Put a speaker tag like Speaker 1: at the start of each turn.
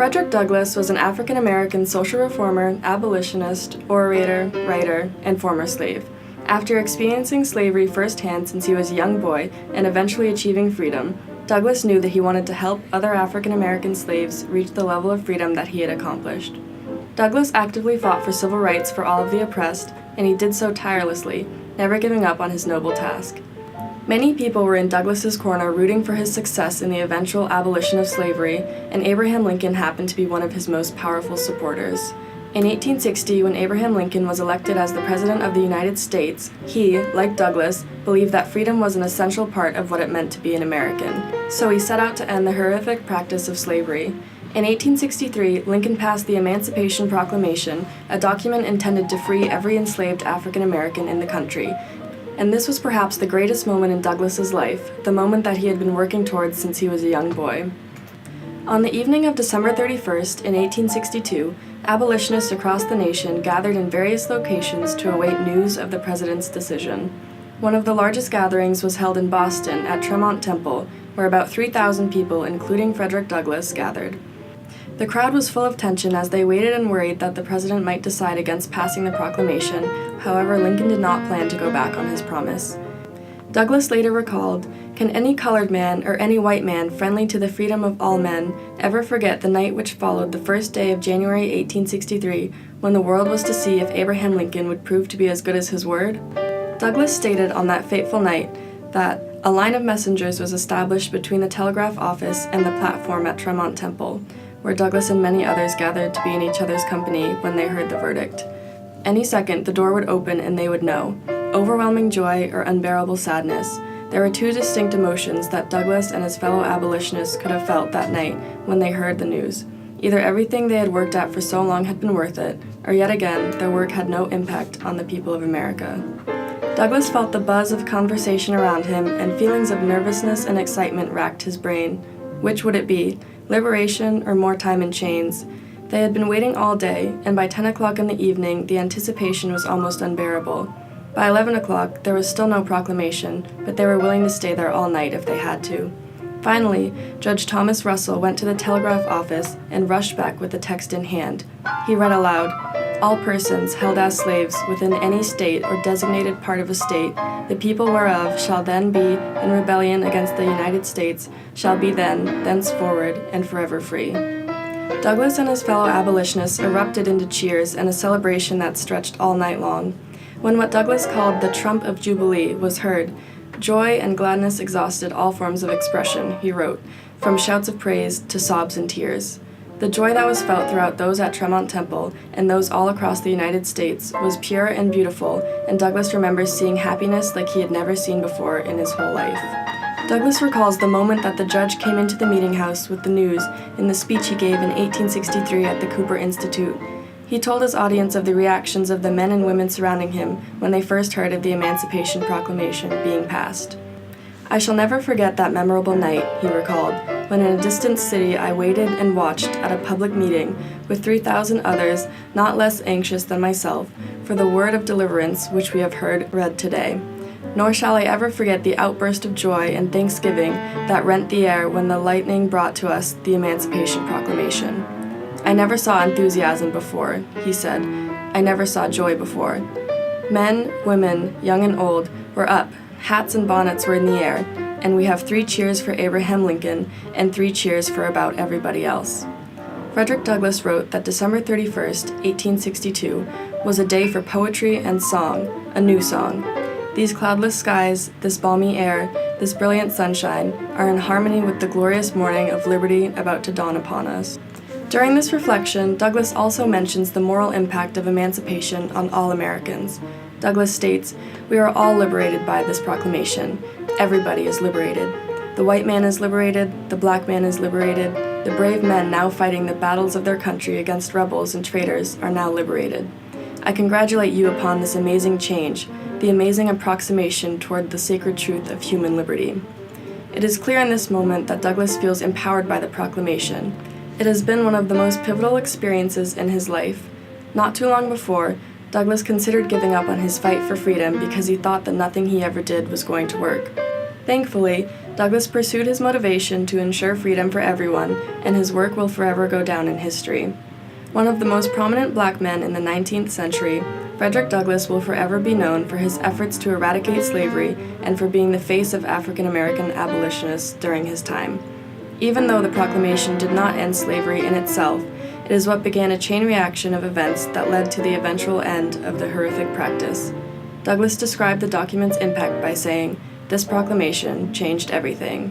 Speaker 1: Frederick Douglass was an African-American social reformer, abolitionist, orator, writer, and former slave. After experiencing slavery firsthand since he was a young boy and eventually achieving freedom, Douglass knew that he wanted to help other African-American slaves reach the level of freedom that he had accomplished. Douglass actively fought for civil rights for all of the oppressed, and he did so tirelessly, never giving up on his noble task. Many people were in Douglass's corner rooting for his success in the eventual abolition of slavery, and Abraham Lincoln happened to be one of his most powerful supporters. In 1860, when Abraham Lincoln was elected as the President of the United States, he, like Douglass, believed that freedom was an essential part of what it meant to be an American. So he set out to end the horrific practice of slavery. In 1863, Lincoln passed the Emancipation Proclamation, a document intended to free every enslaved African American in the country. And this was perhaps the greatest moment in Douglass's life, the moment that he had been working towards since he was a young boy. On the evening of December 31st, in 1862, abolitionists across the nation gathered in various locations to await news of the president's decision. One of the largest gatherings was held in Boston at Tremont Temple, where about 3,000 people, including Frederick Douglass, gathered. The crowd was full of tension as they waited and worried that the president might decide against passing the proclamation. However, Lincoln did not plan to go back on his promise. Douglass later recalled, "Can any colored man or any white man friendly to the freedom of all men ever forget the night which followed the first day of January 1863, when the world was to see if Abraham Lincoln would prove to be as good as his word?" Douglass stated on that fateful night that a line of messengers was established between the telegraph office and the platform at Tremont Temple, where Douglass and many others gathered to be in each other's company when they heard the verdict. Any second, the door would open and they would know. Overwhelming joy or unbearable sadness. There were two distinct emotions that Douglass and his fellow abolitionists could have felt that night when they heard the news. Either everything they had worked at for so long had been worth it, or yet again, their work had no impact on the people of America. Douglass felt the buzz of conversation around him, and feelings of nervousness and excitement racked his brain. Which would it be? Liberation or more time in chains? They had been waiting all day, and by 10 o'clock in the evening, the anticipation was almost unbearable. By 11 o'clock, there was still no proclamation, but they were willing to stay there all night if they had to. Finally, Judge Thomas Russell went to the telegraph office and rushed back with the text in hand. He read aloud, "All persons held as slaves within any state or designated part of a state, the people whereof shall then be in rebellion against the United States, shall be then, thenceforward, and forever free." Douglass and his fellow abolitionists erupted into cheers and a celebration that stretched all night long. When what Douglass called the trump of Jubilee was heard, joy and gladness exhausted all forms of expression, he wrote, from shouts of praise to sobs and tears. The joy that was felt throughout those at Tremont Temple and those all across the United States was pure and beautiful, and Douglass remembers seeing happiness like he had never seen before in his whole life. Douglass recalls the moment that the judge came into the meeting house with the news in the speech he gave in 1863 at the Cooper Institute. He told his audience of the reactions of the men and women surrounding him when they first heard of the Emancipation Proclamation being passed. "I shall never forget that memorable night," he recalled, "when in a distant city I waited and watched at a public meeting with 3,000 others not less anxious than myself for the word of deliverance which we have heard read today. Nor shall I ever forget the outburst of joy and thanksgiving that rent the air when the lightning brought to us the Emancipation Proclamation. I never saw enthusiasm before," he said. "I never saw joy before. Men, women, young and old, were up, hats and bonnets were in the air, and we have 3 cheers for Abraham Lincoln and 3 cheers for about everybody else." Frederick Douglass wrote that December 31st, 1862, was a day for poetry and song, a new song. "These cloudless skies, this balmy air, this brilliant sunshine, are in harmony with the glorious morning of liberty about to dawn upon us." During this reflection, Douglass also mentions the moral impact of emancipation on all Americans. Douglass states, "We are all liberated by this proclamation. Everybody is liberated. The white man is liberated, the black man is liberated, the brave men now fighting the battles of their country against rebels and traitors are now liberated. I congratulate you upon this amazing change, the amazing approximation toward the sacred truth of human liberty." It is clear in this moment that Douglass feels empowered by the proclamation. It has been one of the most pivotal experiences in his life. Not too long before, Douglass considered giving up on his fight for freedom because he thought that nothing he ever did was going to work. Thankfully, Douglass pursued his motivation to ensure freedom for everyone, and his work will forever go down in history. One of the most prominent black men in the 19th century, Frederick Douglass will forever be known for his efforts to eradicate slavery and for being the face of African American abolitionists during his time. Even though the proclamation did not end slavery in itself, it is what began a chain reaction of events that led to the eventual end of the horrific practice. Douglass described the document's impact by saying, "This proclamation changed everything."